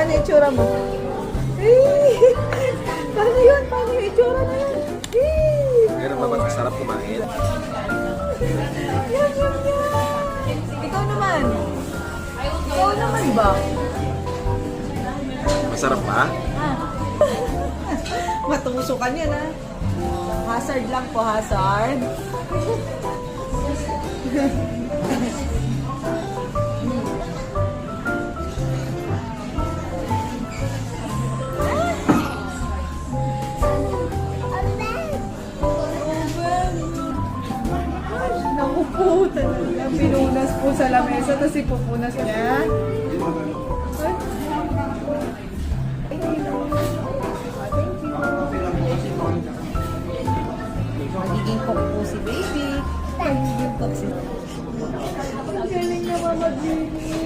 Paano yung itsura mo? Ay! Paano yun? Paano yung itsura na yun? Ay! Pero ba masarap kumain? Yan! Ikaw naman. Ikaw naman ba? Masarap ba? Matusukan yan ha. Hazard lang po, hazard. Naku po, talaga. Pinunas po sa lamesa, tapos ipupunas niya. Ay. Thank you. Magiging cook po si baby. Magiging cook si... Ang galing naman mag-baby.